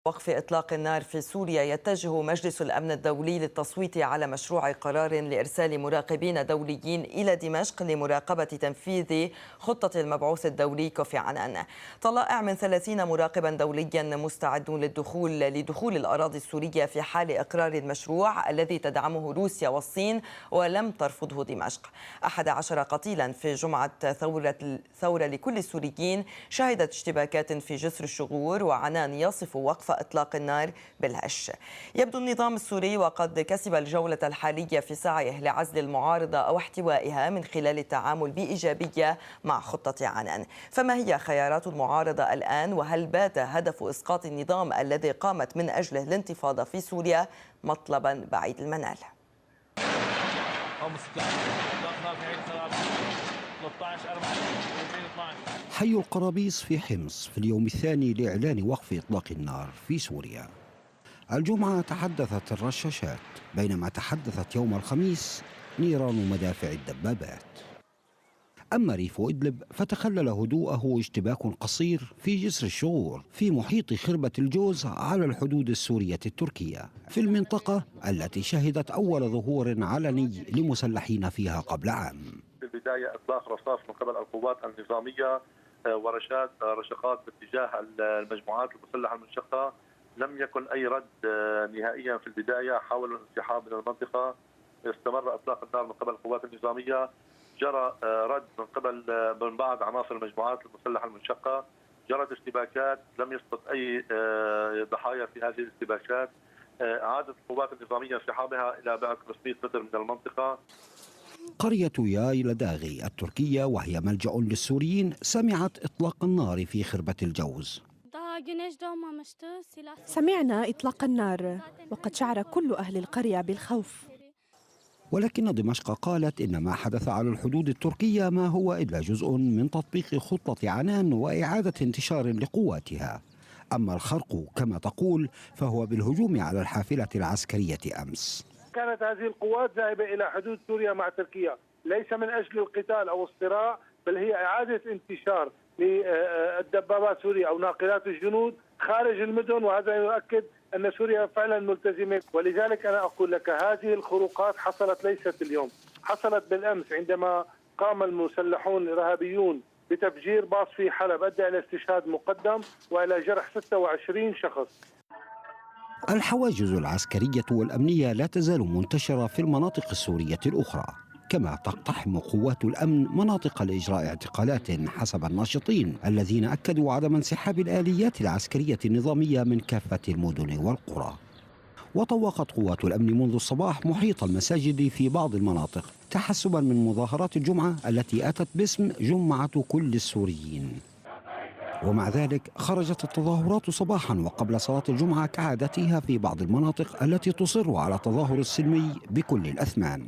وقف إطلاق النار في سوريا، يتجه مجلس الأمن الدولي للتصويت على مشروع قرار لإرسال مراقبين دوليين إلى دمشق لمراقبة تنفيذ خطة المبعوث الدولي كوفي عنان. طلائع من 30 مراقبا دوليا مستعدون لدخول الأراضي السورية في حال إقرار المشروع الذي تدعمه روسيا والصين ولم ترفضه دمشق. 11 قتيلا في جمعة ثورة لكل السوريين شهدت اشتباكات في جسر الشغور، وعنان يصف وقف إطلاق النار بالهش. يبدو النظام السوري وقد كسب الجولة الحالية في سعيه لعزل المعارضة أو احتوائها من خلال التعامل بإيجابية مع خطة عنان. فما هي خيارات المعارضة الآن؟ وهل بات هدف إسقاط النظام الذي قامت من أجله الانتفاضة في سوريا مطلبا بعيد المنال؟ حي القرابيس في حمص في اليوم الثاني لإعلان وقف إطلاق النار في سوريا. الجمعة تحدثت الرشاشات، بينما تحدثت يوم الخميس نيران مدافع الدبابات. أما ريف إدلب فتخلل هدوءه اشتباك قصير في جسر الشغور في محيط خربة الجوز على الحدود السورية التركية، في المنطقة التي شهدت أول ظهور علني لمسلحين فيها قبل عام. في البداية إطلاق رصاص من قبل القوات النظامية رشقات باتجاه المجموعات المسلحة المنشقة. لم يكن أي رد نهائيا في البداية، حاولوا الانسحاب من المنطقة. استمر إطلاق النار من قبل القوات النظامية. جرى رد من بعض عناصر المجموعات المسلحة المنشقة. جرت اشتباكات، لم يسقط أي ضحايا في هذه الاشتباكات. أعادت القوات النظامية انسحابها إلى بعد 500 متر من المنطقة. قرية ياي لداغي التركية، وهي ملجأ للسوريين، سمعت إطلاق النار في خربة الجوز. سمعنا إطلاق النار وقد شعر كل أهل القرية بالخوف. ولكن دمشق قالت إن ما حدث على الحدود التركية ما هو إلا جزء من تطبيق خطة عنان وإعادة انتشار لقواتها. أما الخرق كما تقول فهو بالهجوم على الحافلة العسكرية أمس. كانت هذه القوات ذاهبة إلى حدود سوريا مع تركيا، ليس من أجل القتال أو الصراع، بل هي إعادة انتشار للدبابات سوريا أو ناقلات الجنود خارج المدن، وهذا يؤكد أن سوريا فعلا ملتزمة. ولذلك أنا أقول لك هذه الخروقات حصلت ليست اليوم، حصلت بالأمس عندما قام المسلحون الإرهابيون بتفجير باص في حلب أدى إلى استشهاد مقدم وإلى جرح 26 شخص. الحواجز العسكرية والأمنية لا تزال منتشرة في المناطق السورية الأخرى، كما تقتحم قوات الأمن مناطق لإجراء اعتقالات حسب الناشطين الذين أكدوا عدم انسحاب الآليات العسكرية النظامية من كافة المدن والقرى. وطوقت قوات الأمن منذ الصباح محيط المساجد في بعض المناطق تحسبا من مظاهرات الجمعة التي أتت باسم جمعة كل السوريين. ومع ذلك خرجت التظاهرات صباحا وقبل صلاة الجمعة كعادتها في بعض المناطق التي تصر على التظاهر السلمي بكل الأثمان.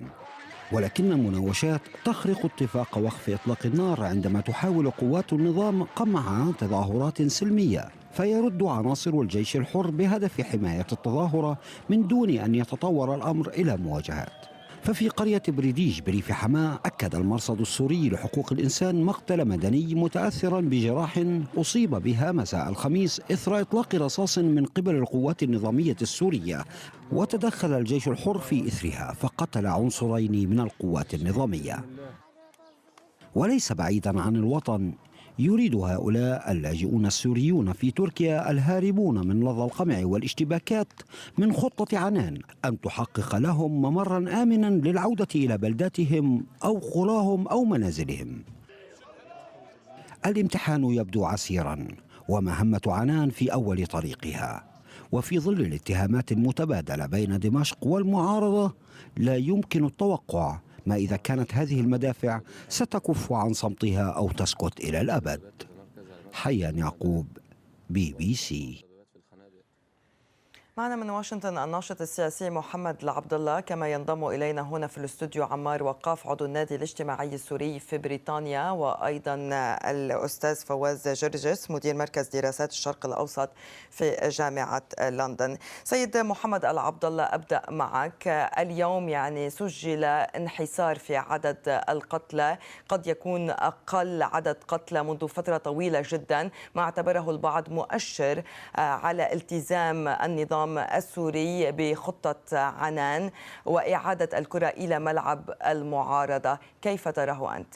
ولكن المناوشات تخرق اتفاق وقف إطلاق النار عندما تحاول قوات النظام قمع تظاهرات سلمية، فيرد عناصر الجيش الحر بهدف حماية التظاهرة من دون أن يتطور الأمر إلى مواجهات. ففي قرية بريديج بريف حماة أكد المرصد السوري لحقوق الإنسان مقتل مدني متأثرا بجراح أصيب بها مساء الخميس إثر إطلاق رصاص من قبل القوات النظامية السورية، وتدخل الجيش الحر في إثرها فقتل عنصرين من القوات النظامية. وليس بعيدا عن الوطن يريد هؤلاء اللاجئون السوريون في تركيا الهاربون من لظى القمع والاشتباكات من خطة عنان أن تحقق لهم ممرا آمنا للعودة إلى بلداتهم أو قراهم أو منازلهم. الامتحان يبدو عسيرا ومهمة عنان في أول طريقها، وفي ظل الاتهامات المتبادلة بين دمشق والمعارضة لا يمكن التوقع ما إذا كانت هذه المدافع ستكف عن صمتها أو تسكت إلى الأبد. حيان يعقوب، BBC. معنا من واشنطن الناشط السياسي محمد العبد الله، كما ينضم إلينا هنا في الاستوديو عمار وقاف عضو النادي الاجتماعي السوري في بريطانيا، وأيضا الأستاذ فواز جرجس مدير مركز دراسات الشرق الأوسط في جامعة لندن. سيد محمد العبد الله، أبدأ معك. اليوم يعني سجل انحسار في عدد القتلى، قد يكون أقل عدد قتلى منذ فترة طويلة جدا، ما اعتبره البعض مؤشر على التزام النظام السوري بخطة عنان وإعادة الكرة إلى ملعب المعارضة. كيف تراه أنت؟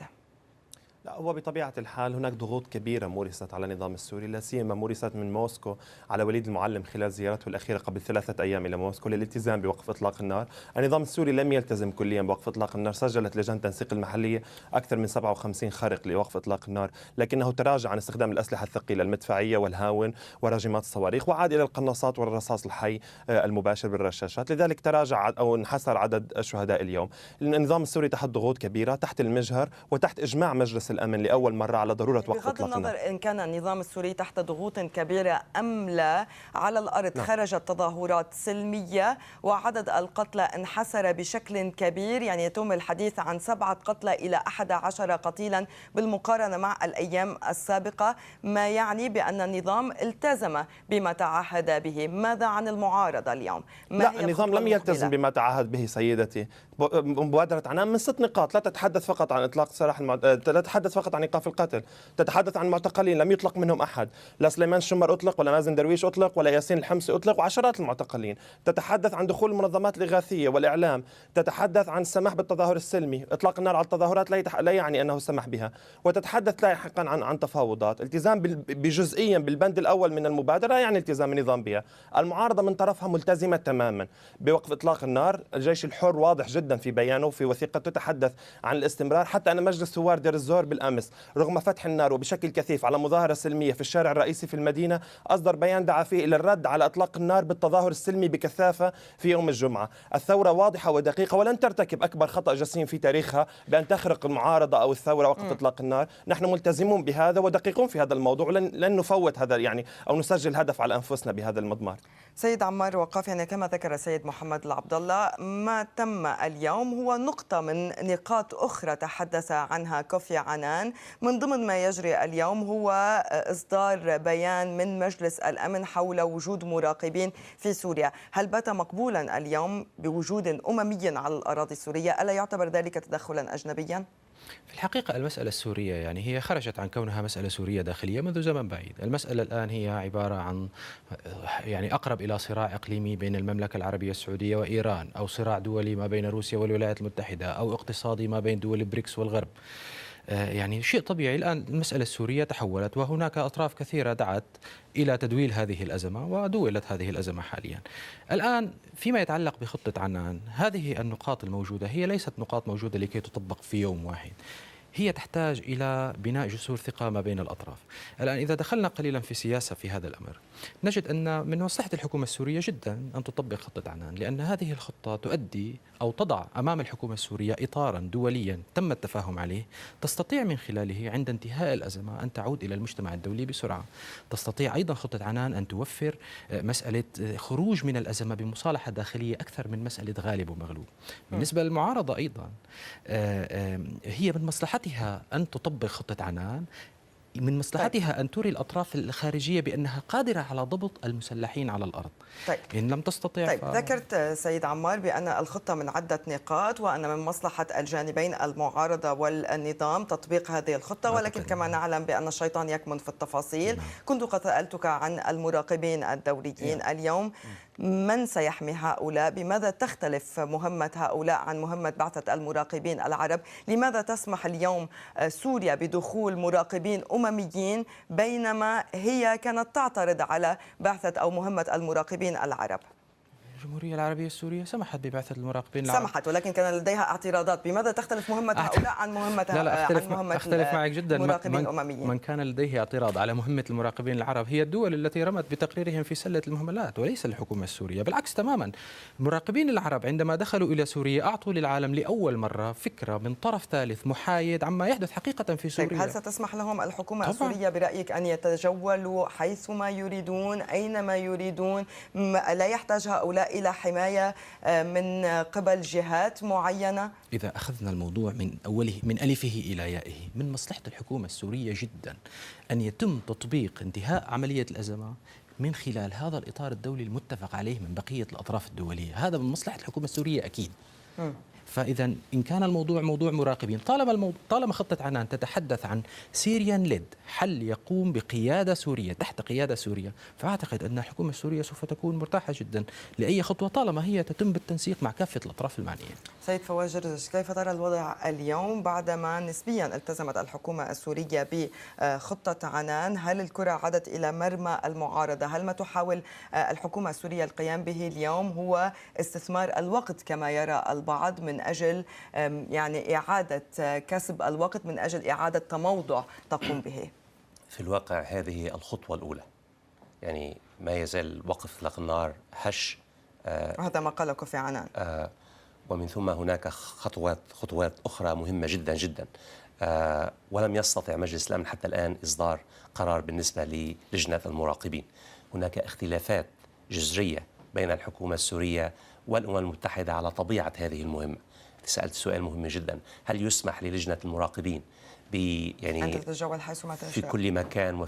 لا، هو بطبيعة الحال هناك ضغوط كبيرة مورست على النظام السوري، لا سيما مورست من موسكو على وليد المعلم خلال زيارته الأخيرة قبل 3 أيام إلى موسكو للالتزام بوقف إطلاق النار. النظام السوري لم يلتزم كليا بوقف إطلاق النار، سجلت لجان التنسيق المحلية أكثر من 57 خرق لوقف إطلاق النار، لكنه تراجع عن استخدام الأسلحة الثقيلة المدفعية والهاون وراجمات الصواريخ، وعاد إلى القناصات والرصاص الحي المباشر بالرشاشات. لذلك تراجع أو انحسر عدد الشهداء اليوم. النظام السوري تحت ضغوط كبيرة، تحت المجهر وتحت إجماع مجلس الأمن لأول مرة على ضرورة وقف إطلاق النار. بغض النظر إن كان النظام السوري تحت ضغوط كبيرة أم لا، على الأرض خرجت تظاهرات سلمية وعدد القتلى انحسر بشكل كبير، يعني يتم الحديث عن 7 قتلى إلى 11 قتيلا بالمقارنة مع الأيام السابقة، ما يعني بأن النظام التزم بما تعهد به. ماذا عن المعارضة اليوم؟ لا، النظام لم يلتزم بما تعهد به سيدتي. مبادرة عنان من 6 نقاط، لا تتحدث فقط عن إطلاق سراح لا تتحدث فقط عن إيقاف القتل، تتحدث عن معتقلين لم يطلق منهم أحد، لا سليمان الشمر أطلق ولا مازن درويش أطلق ولا ياسين الحمصي أطلق، وعشرات المعتقلين. تتحدث عن دخول المنظمات الإغاثية والإعلام، تتحدث عن السماح بالتظاهر السلمي، إطلاق النار على التظاهرات لا يعني أنه السمح بها، وتتحدث لاحقا عن تفاوضات. التزام بجزئيا بالبند الأول من المبادرة يعني التزام النظام بها. المعارضة من طرفها ملتزمة تماما بوقف إطلاق النار. الجيش الحر واضح جدا في بيانه في وثيقة تتحدث عن الاستمرار، حتى أن مجلس ثوار دير الزور بالأمس رغم فتح النار وبشكل كثيف على مظاهرة سلمية في الشارع الرئيسي في المدينة أصدر بيان دعا فيه إلى الرد على إطلاق النار بالتظاهر السلمي بكثافة في يوم الجمعة. الثورة واضحة ودقيقة ولن ترتكب أكبر خطأ جسيم في تاريخها بأن تخرق المعارضة أو الثورة وقت إطلاق النار. نحن ملتزمون بهذا ودقيقون في هذا الموضوع، لن نفوت هذا يعني أو نسجل هدف على أنفسنا بهذا المضمار. سيد عمار وقاف، يعني كما ذكر السيد محمد العبد الله، ما تم اليوم هو نقطة من نقاط أخرى تحدث عنها كوفي عنان. من ضمن ما يجري اليوم هو إصدار بيان من مجلس الأمن حول وجود مراقبين في سوريا. هل بات مقبولا اليوم بوجود أممي على الأراضي السورية؟ ألا يعتبر ذلك تدخلا أجنبيا؟ في الحقيقة المسألة السورية يعني هي خرجت عن كونها مسألة سورية داخلية منذ زمن بعيد. المسألة الآن هي عبارة عن يعني أقرب إلى صراع إقليمي بين المملكة العربية السعودية وإيران، أو صراع دولي ما بين روسيا والولايات المتحدة، أو اقتصادي ما بين دول بريكس والغرب. يعني شيء طبيعي. الآن المسألة السورية تحولت، وهناك أطراف كثيرة دعت إلى تدويل هذه الأزمة، ودولت هذه الأزمة حاليا. الآن فيما يتعلق بخطة عنان، هذه النقاط الموجودة هي ليست نقاط موجودة لكي تطبق في يوم واحد، هي تحتاج إلى بناء جسور ثقة ما بين الأطراف. الآن إذا دخلنا قليلا في سياسة في هذا الأمر، نجد أن من مصلحة الحكومة السورية جدا أن تطبق خطة عنان، لأن هذه الخطة تؤدي أو تضع أمام الحكومة السورية إطارا دوليا تم التفاهم عليه، تستطيع من خلاله عند انتهاء الأزمة أن تعود إلى المجتمع الدولي بسرعة. تستطيع أيضا خطة عنان أن توفر مسألة خروج من الأزمة بمصالحة داخلية أكثر من مسألة غالب ومغلوب. بالنسبة للمعارضة أيضا هي من مصلحتها أن تطبق خطة عنان، من مصلحتها أن تري الأطراف الخارجية بأنها قادرة على ضبط المسلحين على الأرض. إن لم تستطيع ذكرت سيد عمار بأن الخطة من عدة نقاط، وأن من مصلحة الجانبين المعارضة والنظام تطبيق هذه الخطة، ولكن كما نعلم بأن الشيطان يكمن في التفاصيل. كنت قد سألتك عن المراقبين الدوليين اليوم، من سيحمي هؤلاء؟ بماذا تختلف مهمة هؤلاء عن مهمة بعثة المراقبين العرب؟ لماذا تسمح اليوم سوريا بدخول مراقبين أمميين بينما هي كانت تعترض على بعثة أو مهمة المراقبين العرب؟ الجمهورية العربية السورية سمحت ببعثة المراقبين سمحت، ولكن كان لديها اعتراضات. بماذا تختلف مهمة هؤلاء عن مهمة لا أختلف معك جدا. المراقبين الأمميين؟ من كان لديه اعتراض على مهمة المراقبين العرب هي الدول التي رمت بتقريرهم في سلة المهملات وليس الحكومة السورية. بالعكس تماما، المراقبين العرب عندما دخلوا إلى سوريا أعطوا للعالم لأول مرة فكرة من طرف ثالث محايد عما يحدث حقيقة في سوريا. طيب هل ستسمح لهم الحكومة السورية برأيك أن يتجولوا حيثما يريدون أينما يريدون؟ لا يحتاج هؤلاء إلى حماية من قبل جهات معينة؟ إذا أخذنا الموضوع من أوله من ألفه إلى يائه، من مصلحة الحكومة السورية جدا أن يتم تطبيق انتهاء عملية الأزمة من خلال هذا الإطار الدولي المتفق عليه من بقية الأطراف الدولية. هذا من مصلحة الحكومة السورية أكيد. فإذا إن كان الموضوع موضوع مراقبين، طالما خطة عنان تتحدث عن سيريان ليد، حل يقوم بقيادة سورية تحت قيادة سوريا، فأعتقد أن الحكومة السورية سوف تكون مرتاحة جدا لأي خطوة طالما هي تتم بالتنسيق مع كافة الأطراف المعنية. سيد فواز جرجس، كيف ترى الوضع اليوم بعدما نسبيا التزمت الحكومة السورية بخطة عنان؟ هل الكرة عادت إلى مرمى المعارضة؟ هل ما تحاول الحكومة السورية القيام به اليوم هو استثمار الوقت كما يرى البعض من أجل يعني إعادة كسب الوقت، من أجل إعادة تموضع تقوم به؟ في الواقع هذه الخطوة الأولى، يعني ما يزال وقف إطلاق النار هش. هذا ما قاله كوفي عنان. ومن ثم هناك خطوات أخرى مهمة جدا جدا. ولم يستطع مجلس الأمن حتى الآن إصدار قرار بالنسبة للجنة المراقبين. هناك اختلافات جذرية بين الحكومة السورية والأمم المتحدة على طبيعة هذه المهمة. سألت سؤال مهم جدا: هل يسمح للجنة المراقبين يعني أن تتجول حيثما تشاء في كل مكان؟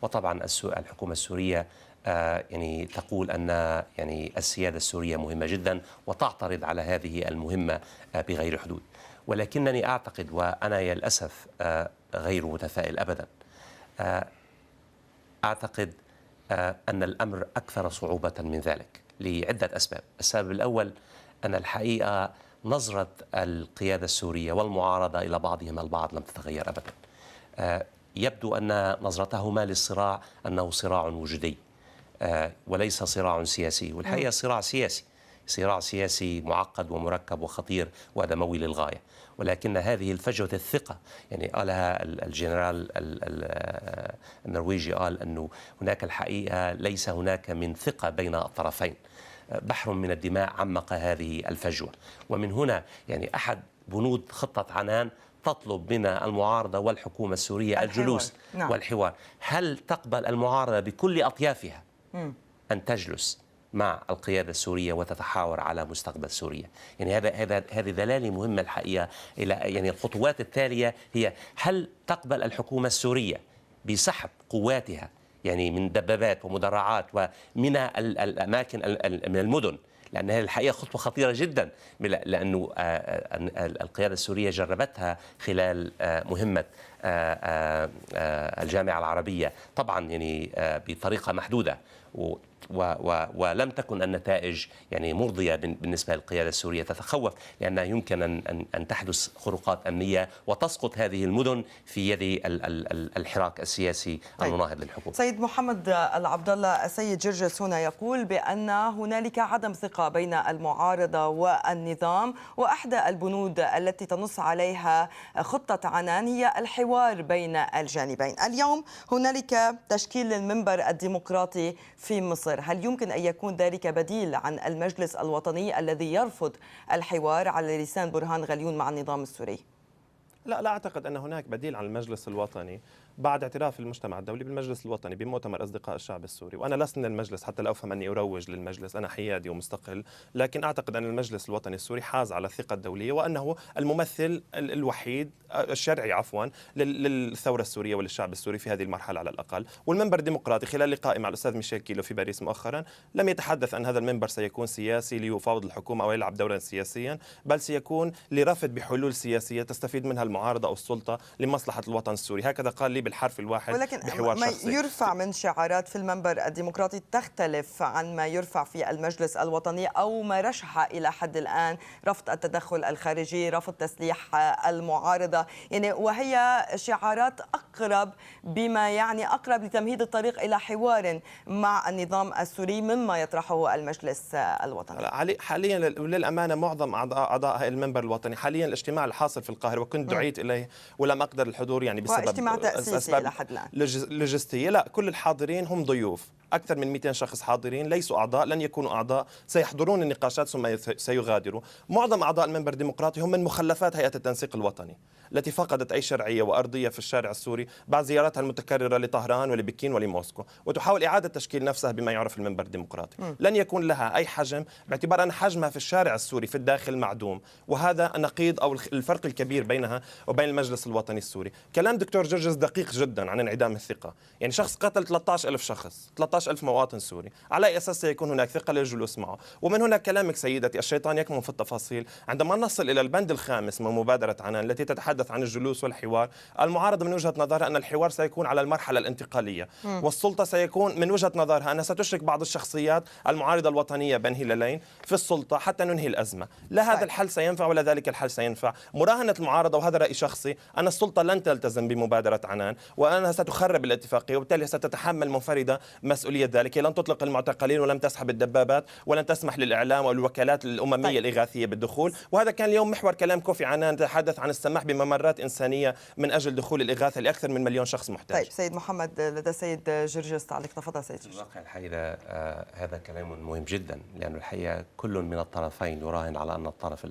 وطبعا الحكومة السورية يعني تقول أن يعني السيادة السورية مهمة جدا وتعترض على هذه المهمة بغير حدود. ولكنني أعتقد، وأنا للأسف غير متفائل أبدا، أعتقد أن الأمر أكثر صعوبة من ذلك لعدة أسباب. السبب الأول أن الحقيقة نظرة القيادة السورية والمعارضة إلى بعضهم البعض لم تتغير أبدا. يبدو أن نظرتهما للصراع أنه صراع وجودي وليس صراع سياسي، والحقيقة صراع سياسي معقد ومركب وخطير ودموي للغاية. ولكن هذه الفجوة الثقة، يعني قالها الجنرال النرويجي، قال أنه هناك الحقيقة ليس هناك من ثقة بين الطرفين، بحر من الدماء عمق هذه الفجوة. ومن هنا يعني أحد بنود خطة عنان تطلب من المعارضة والحكومة السورية الجلوس والحوار. هل تقبل المعارضة بكل أطيافها أن تجلس مع القيادة السورية وتتحاور على مستقبل سوريا؟ يعني هذه دلالة مهمة الحقيقة. إلى يعني الخطوات التالية هي: هل تقبل الحكومة السورية بسحب قواتها يعني من دبابات ومدرعات ومن الأماكن من المدن؟ لأن هذه الحقيقة خطوة خطيرة جدا، لأنه القيادة السورية جربتها خلال مهمة الجامعة العربية، طبعا يعني بطريقة محدودة، ولم تكن النتائج يعني مرضية بالنسبة للقيادة السورية. تتخوف لأنها يمكن أن تحدث خروقات أمنية وتسقط هذه المدن في يد الحراك السياسي المناهض للحكومة. سيد محمد العبد الله، السيد جرجس هنا يقول بأن هنالك عدم ثقة بين المعارضة والنظام، وأحدى البنود التي تنص عليها خطة عنان هي الحوار بين الجانبين. اليوم هنالك تشكيل المنبر الديمقراطي في مصر، هل يمكن أن يكون ذلك بديل عن المجلس الوطني الذي يرفض الحوار على لسان برهان غليون مع النظام السوري؟ لا أعتقد أن هناك بديل عن المجلس الوطني بعد اعتراف المجتمع الدولي بالمجلس الوطني بمؤتمر أصدقاء الشعب السوري. وأنا لست من المجلس حتى لا أفهم أني أروج للمجلس، أنا حيادي ومستقل، لكن أعتقد أن المجلس الوطني السوري حاز على الثقة الدولية وأنه الممثل الوحيد الشرعي للثورة السورية وللشعب السوري في هذه المرحلة على الأقل. والمنبر الديمقراطي خلال لقائي مع الأستاذ ميشيل كيلو في باريس مؤخرا لم يتحدث أن هذا المنبر سيكون سياسي ليفاوض الحكومة أو يلعب دورا سياسيا، بل سيكون لرفض بحلول سياسية تستفيد منها المعارضة أو السلطة لمصلحة الوطن السوري. هكذا قال لي بالحرف الواحد ولكن بحوار ما شخصي. يرفع من شعارات في المنبر الديمقراطي تختلف عن ما يرفع في المجلس الوطني أو ما رشح إلى حد الآن رفض التدخل الخارجي، رفض تسليح المعارضة، يعني وهي شعارات أقرب بما يعني أقرب لتمهيد الطريق إلى حوار مع النظام السوري مما يطرحه المجلس الوطني. حاليا للأمانة معظم أعضاء المنبر الوطني حاليا الاجتماع الحاصل في القاهرة وكنت دعيت إليه ولم أقدر الحضور يعني بسبب اجتماع تأسيسي أسباب إلى حد الآن لوجستية. لا، كل الحاضرين هم ضيوف، أكثر من 200 شخص حاضرين ليسوا أعضاء، لن يكونوا أعضاء، سيحضرون النقاشات ثم سيغادروا. معظم أعضاء المنبر الديمقراطي هم من مخلفات هيئة التنسيق الوطني التي فقدت أي شرعية وأرضية في الشارع السوري بعد زياراتها المتكررة لطهران ولبكين ولموسكو، وتحاول إعادة تشكيل نفسها بما يعرف المنبر الديمقراطي. لن يكون لها أي حجم باعتبار أن حجمها في الشارع السوري في الداخل معدوم، وهذا النقيض أو الفرق الكبير بينها وبين المجلس الوطني السوري. كلام دكتور جرجس دقيق جدا عن انعدام الثقة، يعني شخص قتل 13,000 شخص، 13,000 مواطن سوري، على أي أساس سيكون هناك ثقة للجلوس معه؟ ومن هنا كلامك سيدتي الشيطان يكمن في التفاصيل. عندما نصل إلى البند الخامس من مبادرة عنان التي تتحدث عن الجلوس والحوار، المعارضة من وجهة نظرها أن الحوار سيكون على المرحلة الانتقالية، والسلطة سيكون من وجهة نظرها أنها ستشرك بعض الشخصيات المعارضة الوطنية بين هلالين في السلطة حتى ننهي الأزمة. لا هذا الحل سينفع ولا ذلك الحل سينفع. مراهنة المعارضة، وهذا رأي شخصي، أن السلطة لن تلتزم بمبادرة عنان وأنها ستخرب الاتفاقية، وبالتالي ستتحمل منفردة مسؤولية ذلك. لن تطلق المعتقلين ولم تسحب الدبابات ولن تسمح للإعلام والوكالات الأممية الإغاثية بالدخول. وهذا كان اليوم محور كلام كوفي عنان، تحدث عن السماح بممرات إنسانية من أجل دخول الإغاثة لأكثر من 1,000,000 شخص محتاج. طيب سيد محمد، لدى السيد جرجس تعليق. تفضل سيد جرجس. الواقع الحقيقة هذا كلام مهم جدا، لأن الحقيقة كل من الطرفين يراهن على أن الطرف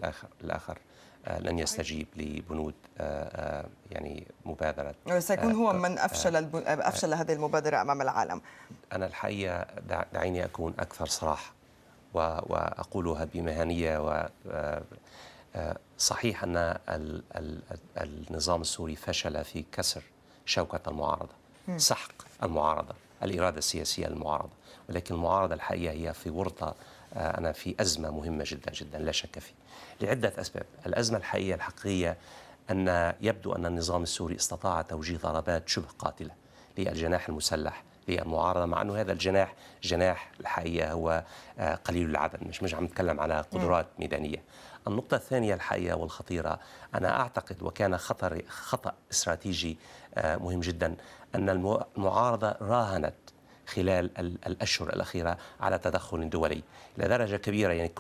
الآخر لن يستجيب لبنود يعني مبادرة. سيكون هو من أفشل هذه المبادرة أمام العالم. أنا الحقيقة دعيني أكون أكثر صراحة وأقولها بمهنية. صحيح أن النظام السوري فشل في كسر شوكة المعارضة، سحق المعارضة، الإرادة السياسية للمعارضة، ولكن المعارضة الحقيقة هي في ورطة، أنا في أزمة مهمة جدا جدا لا شك فيه لعدة أسباب. الأزمة الحقيقية أن يبدو أن النظام السوري استطاع توجيه ضربات شبه قاتلة للجناح المسلح للمعارضة، مع أنه هذا جناح الحقيقة هو قليل العدد، مش عم نتكلم على قدرات ميدانية. النقطة الثانية الحقيقة والخطيرة، أنا أعتقد وكان خطأ استراتيجي مهم جدا أن المعارضة راهنت خلال الأشهر الأخيرة على تدخل دولي إلى درجة كبيرة، يعني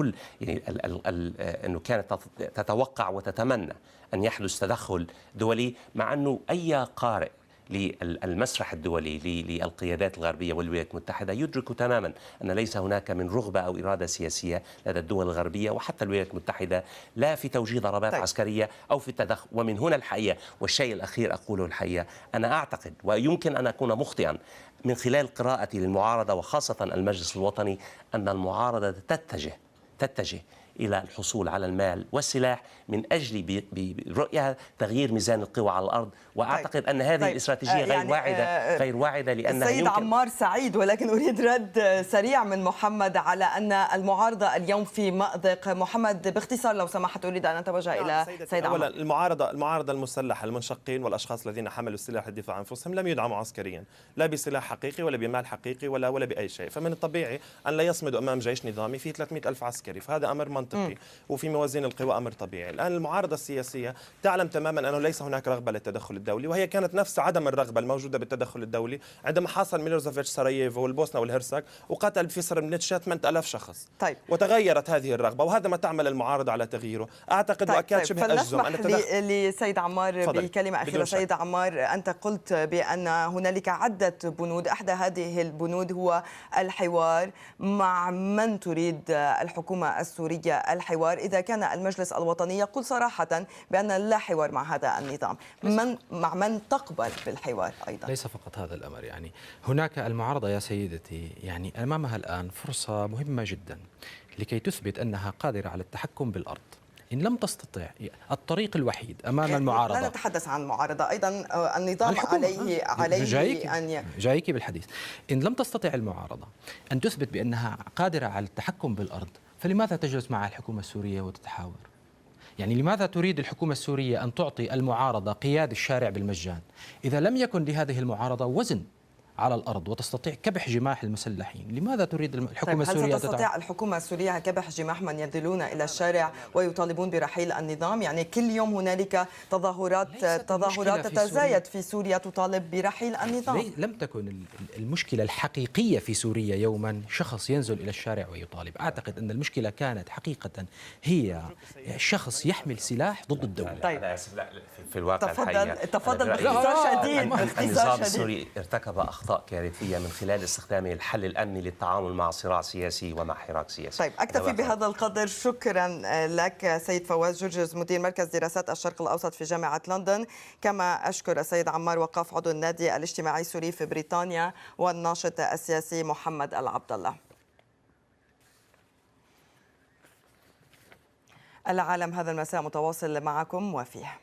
أنه كانت تتوقع وتتمنى أن يحدث تدخل دولي، مع أنه أي قارئ للمسرح الدولي للقيادات الغربية والولايات المتحدة يدرك تماما أن ليس هناك من رغبة أو إرادة سياسية لدى الدول الغربية وحتى الولايات المتحدة لا في توجيه ضربات عسكرية أو في التدخل. ومن هنا الحقيقة، والشيء الأخير أقوله الحقيقة، أنا أعتقد ويمكن أن أكون مخطئا من خلال قراءتي للمعارضة وخاصة المجلس الوطني أن المعارضة تتجه إلى الحصول على المال والسلاح من أجل برؤية تغيير ميزان القوى على الأرض. وأعتقد أن هذه الاستراتيجية غير واعدة لأنها السيد عمار سعيد، ولكن أريد رد سريع من محمد على أن المعارضة اليوم في مأزق. محمد باختصار لو سمحت، أريد أن أتوجه إلى سيد عمار. المعارضة المسلحة المنشقين والأشخاص الذين حملوا السلاح للدفاع عن أنفسهم لم يدعموا عسكريا، لا بسلاح حقيقي ولا بمال حقيقي ولا بأي شيء، فمن الطبيعي أن لا يصمدوا أمام جيش نظامي فيه 300,000 عسكري، فهذا أمر منطقي وفي موازين القوى أمر طبيعي. الآن المعارضة السياسية تعلم تماما أنه ليس هناك رغبة للتدخل الدولي، وهي كانت نفس عدم الرغبة الموجودة بالتدخل الدولي عندما حاصر ميلوزيفيتش سراييفو والبوسنة والهرسك وقتل في سربنيتشا 8,000 شخص. طيب. وتغيرت هذه الرغبة، وهذا ما تعمل المعارضة على تغييره. أعتقد وأكاد شبه أجزم أن لسيد عمار بكلمة أخيرة. سيد عمار، أنت قلت بأن هنالك عدة بنود، إحدى هذه البنود هو الحوار. مع من تريد الحكومة السورية الحوار إذا كان المجلس الوطني يقول صراحة بأن لا حوار مع هذا النظام؟ مع من تقبل بالحوار أيضا؟ ليس فقط هذا الأمر، يعني هناك المعارضة يا سيدتي يعني أمامها الآن فرصة مهمة جدا لكي تثبت أنها قادرة على التحكم بالأرض. إن لم تستطع، الطريق الوحيد أمام المعارضة، لا نتحدث عن المعارضة، أيضا النظام عليه جايك بالحديث. إن لم تستطع المعارضة أن تثبت بأنها قادرة على التحكم بالأرض، فلماذا تجلس مع الحكومة السورية وتتحاور؟ يعني لماذا تريد الحكومة السورية أن تعطي المعارضة قياد الشارع بالمجان إذا لم يكن لهذه المعارضة وزن على الأرض وتستطيع كبح جماح المسلحين؟ لماذا تريد الحكومة السورية هل ستستطيع الحكومة السورية كبح جماح من ينزلون إلى الشارع ويطالبون برحيل النظام؟ يعني كل يوم هنالك تظاهرات تتزايد في سوريا تطالب برحيل النظام. لم تكن المشكلة الحقيقية في سوريا يوما شخص ينزل إلى الشارع ويطالب. أعتقد أن المشكلة كانت حقيقة هي شخص يحمل سلاح ضد الدولة. طيب. في الواقع تفضل باختصار شديد. النظام السوري ارتكب أخطاء كارثية من خلال استخدامه الحل الأمني للتعامل مع صراع سياسي ومع حراك سياسي. طيب أكتفي بهذا القدر. شكرا لك سيد فواز جرجس مدير مركز دراسات الشرق الأوسط في جامعة لندن، كما أشكر السيد عمار وقاف عضو النادي الاجتماعي السوري في بريطانيا والناشط السياسي محمد العبد الله. العالم هذا المساء متواصل معكم وفيه